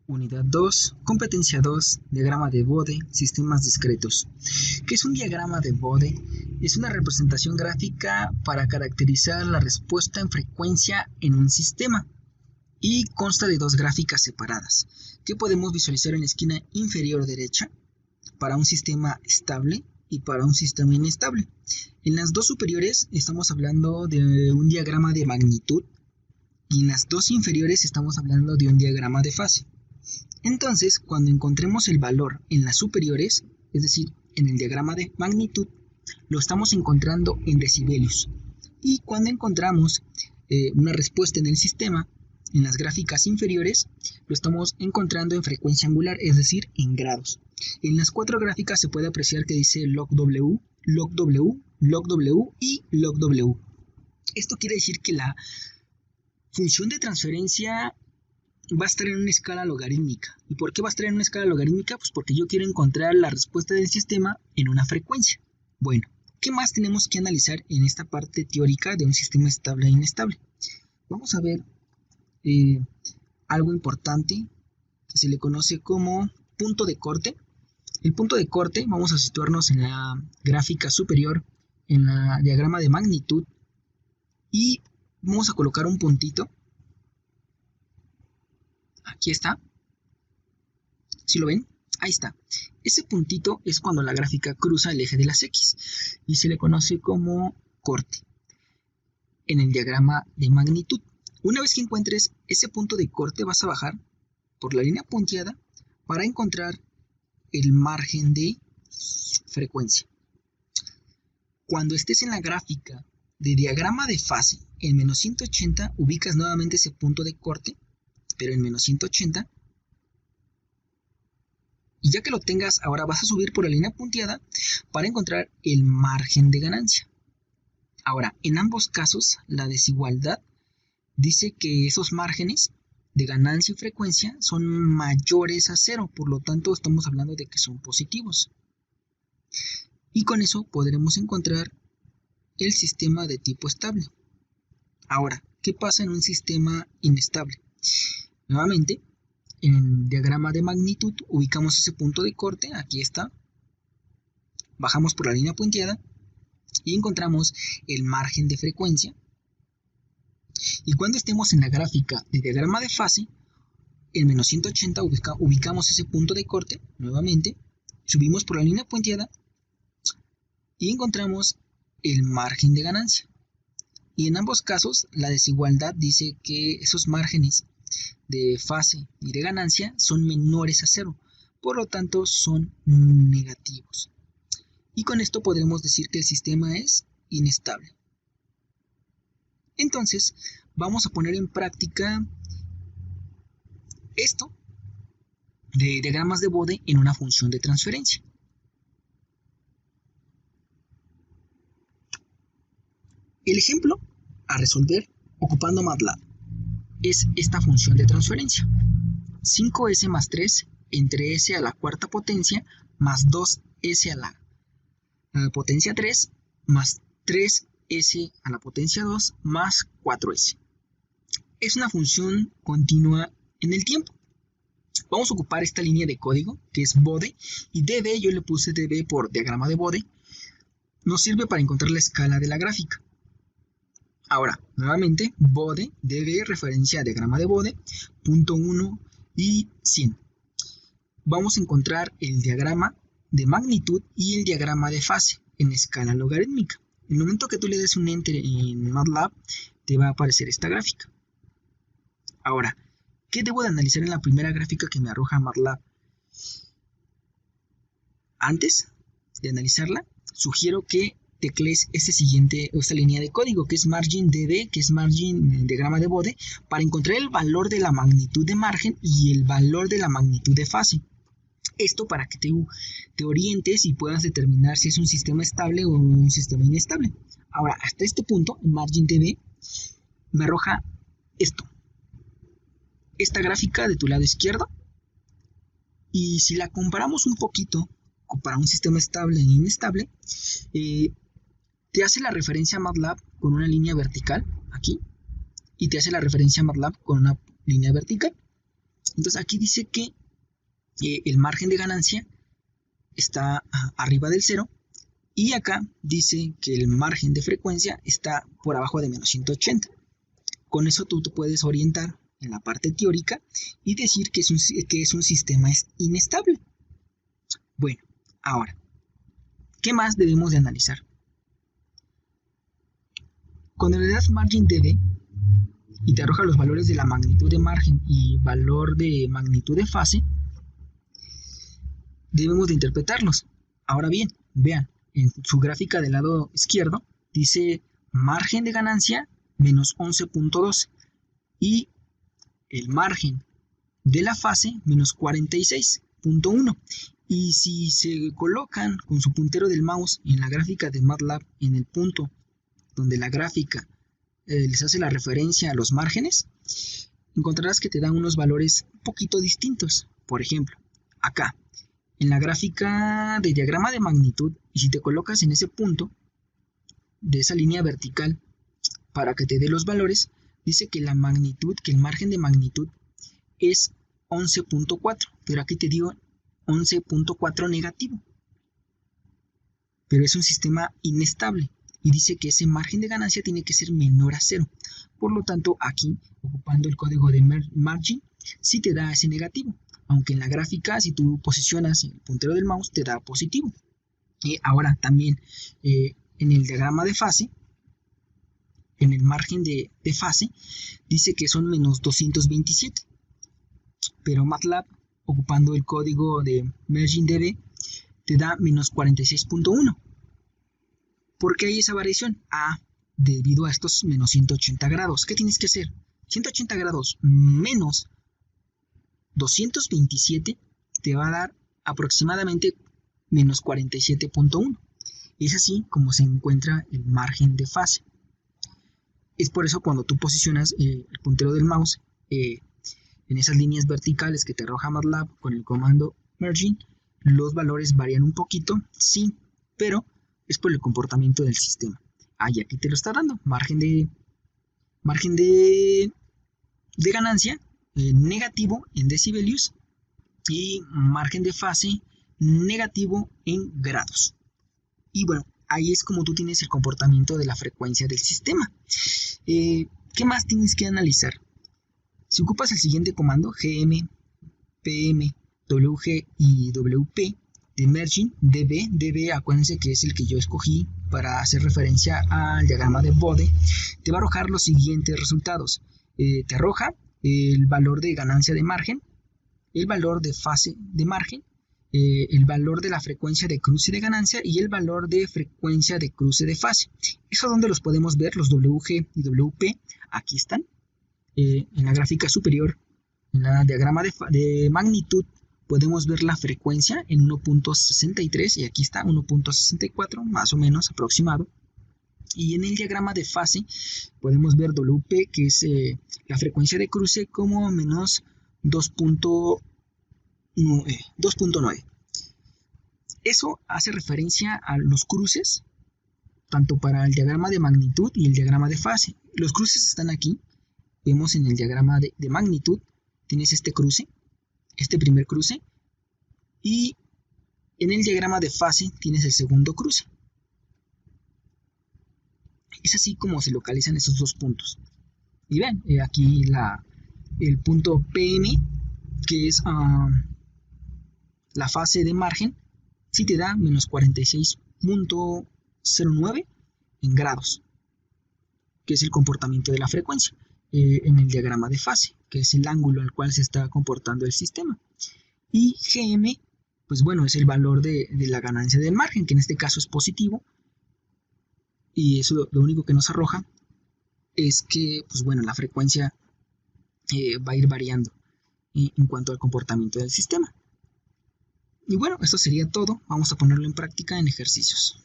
Unidad 2, competencia 2, diagrama de Bode, sistemas discretos. ¿Qué es un diagrama de Bode? Es una representación gráfica para caracterizar la respuesta en frecuencia en un sistema y consta de dos gráficas separadas que podemos visualizar en la esquina inferior derecha para un sistema estable y para un sistema inestable. En las dos superiores estamos hablando de un diagrama de magnitud y en las dos inferiores estamos hablando de un diagrama de fase. Entonces, cuando encontremos el valor en las superiores, es decir, en el diagrama de magnitud, lo estamos encontrando en decibelios. Y cuando encontramos una respuesta en el sistema, en las gráficas inferiores, lo estamos encontrando en frecuencia angular, es decir, en grados. En las cuatro gráficas se puede apreciar que dice log W, log W, log W y log W. Esto quiere decir que la función de transferencia va a estar en una escala logarítmica. ¿Y por qué va a estar en una escala logarítmica? Pues porque yo quiero encontrar la respuesta del sistema en una frecuencia. Bueno, ¿qué más tenemos que analizar en esta parte teórica de un sistema estable e inestable? Vamos a ver algo importante que se le conoce como punto de corte. El punto de corte, vamos a situarnos en la gráfica superior, en la diagrama de magnitud, y vamos a colocar un puntito. Aquí está. ¿Sí lo ven? Ahí está. Ese puntito es cuando la gráfica cruza el eje de las X y se le conoce como corte en el diagrama de magnitud. Una vez que encuentres ese punto de corte, vas a bajar por la línea punteada para encontrar el margen de frecuencia. Cuando estés en la gráfica de diagrama de fase en menos 180, ubicas nuevamente ese punto de corte, pero en menos 180, y ya que lo tengas, ahora vas a subir por la línea punteada para encontrar el margen de ganancia. Ahora, en ambos casos, la desigualdad dice que esos márgenes de ganancia y frecuencia son mayores a 0, por lo tanto estamos hablando de que son positivos. Y con eso podremos encontrar el sistema de tipo estable. Ahora, ¿qué pasa en un sistema inestable? Nuevamente, en el diagrama de magnitud ubicamos ese punto de corte, aquí está, bajamos por la línea punteada y encontramos el margen de frecuencia. Y cuando estemos en la gráfica de diagrama de fase, en menos 180 ubicamos ese punto de corte, nuevamente, subimos por la línea punteada y encontramos el margen de ganancia. Y en ambos casos, la desigualdad dice que esos márgenes de fase y de ganancia son menores a 0, por lo tanto son negativos. Y con esto podremos decir que el sistema es inestable. Entonces, vamos a poner en práctica esto de diagramas de Bode en una función de transferencia. El ejemplo a resolver ocupando MATLAB es esta función de transferencia. 5s más 3 entre s a la cuarta potencia más 2s a la potencia 3 más 3s a la potencia 2 más 4s. Es una función continua en el tiempo. Vamos a ocupar esta línea de código que es Bode y db, yo le puse db por diagrama de Bode, nos sirve para encontrar la escala de la gráfica. Ahora, nuevamente, Bode, db, referencia a diagrama de Bode, punto 1 y 100. Vamos a encontrar el diagrama de magnitud y el diagrama de fase en escala logarítmica. En el momento que tú le des un enter en MATLAB, te va a aparecer esta gráfica. Ahora, ¿qué debo de analizar en la primera gráfica que me arroja MATLAB? Antes de analizarla, sugiero que teclees esta línea de código que es margin db, que es margin diagrama de Bode, para encontrar el valor de la magnitud de margen y el valor de la magnitud de fase. Esto para que te orientes y puedas determinar si es un sistema estable o un sistema inestable. Ahora, hasta este punto, en margin db, me arroja esto. Esta gráfica de tu lado izquierdo. Y si la comparamos un poquito para un sistema estable e inestable, te hace la referencia a MATLAB con una línea vertical aquí y te hace la referencia a MATLAB con una línea vertical. Entonces aquí dice que el margen de ganancia está arriba del 0 y acá dice que el margen de frecuencia está por abajo de menos 180. Con eso tú te puedes orientar en la parte teórica y decir que es un sistema inestable. Bueno, ahora, ¿qué más debemos de analizar? Cuando le das margin dB y te arroja los valores de la magnitud de margen y valor de magnitud de fase, debemos de interpretarlos. Ahora bien, vean, en su gráfica del lado izquierdo dice margen de ganancia menos 11.2 y el margen de la fase menos 46.1. Y si se colocan con su puntero del mouse en la gráfica de MATLAB en el punto donde la gráfica les hace la referencia a los márgenes, encontrarás que te dan unos valores un poquito distintos. Por ejemplo, acá, en la gráfica de diagrama de magnitud, y si te colocas en ese punto de esa línea vertical para que te dé los valores, dice que la magnitud, que el margen de magnitud es 11.4, pero aquí te digo 11.4 negativo. Pero es un sistema inestable y dice que ese margen de ganancia tiene que ser menor a 0. Por lo tanto, aquí, ocupando el código de margin, sí te da ese negativo. Aunque en la gráfica, si tú posicionas el puntero del mouse, te da positivo. Y ahora también en el diagrama de fase, en el margen de fase, dice que son menos 227. Pero MATLAB, ocupando el código de margin dB, te da menos 46.1. ¿Por qué hay esa variación? Debido a estos menos 180 grados. ¿Qué tienes que hacer? 180 grados menos 227 te va a dar aproximadamente menos 47.1. Es así como se encuentra el margen de fase. Es por eso cuando tú posicionas el puntero del mouse en esas líneas verticales que te arroja MATLAB con el comando margin, los valores varían un poquito, sí, pero es por el comportamiento del sistema. Y aquí te lo está dando, margen de ganancia negativo en decibelios y margen de fase negativo en grados. Y bueno, ahí es como tú tienes el comportamiento de la frecuencia del sistema. ¿Qué más tienes que analizar? Si ocupas el siguiente comando, gm, pm, wg y wp, de margin dB, acuérdense que es el que yo escogí para hacer referencia al diagrama de Bode, te va a arrojar los siguientes resultados. Te arroja el valor de ganancia de margen, el valor de fase de margen, el valor de la frecuencia de cruce de ganancia y el valor de frecuencia de cruce de fase. ¿Eso dónde los podemos ver? Los WG y WP, aquí están. En la gráfica superior, en el diagrama de magnitud, podemos ver la frecuencia en 1.63 y aquí está 1.64, más o menos aproximado. Y en el diagrama de fase podemos ver WP, que es la frecuencia de cruce, como menos 2.9. Eso hace referencia a los cruces, tanto para el diagrama de magnitud y el diagrama de fase. Los cruces están aquí. Vemos en el diagrama de magnitud, tienes este cruce, este primer cruce, y en el diagrama de fase tienes el segundo cruce. Es así como se localizan esos dos puntos. Y ven, aquí el punto PM, que es la fase de margen, sí te da menos 46.09 en grados, que es el comportamiento de la frecuencia. En el diagrama de fase, que es el ángulo al cual se está comportando el sistema. Y GM, pues bueno, es el valor de la ganancia del margen, que en este caso es positivo. Y eso lo único que nos arroja es que, pues bueno, la frecuencia va a ir variando en cuanto al comportamiento del sistema. Y bueno, esto sería todo. Vamos a ponerlo en práctica en ejercicios.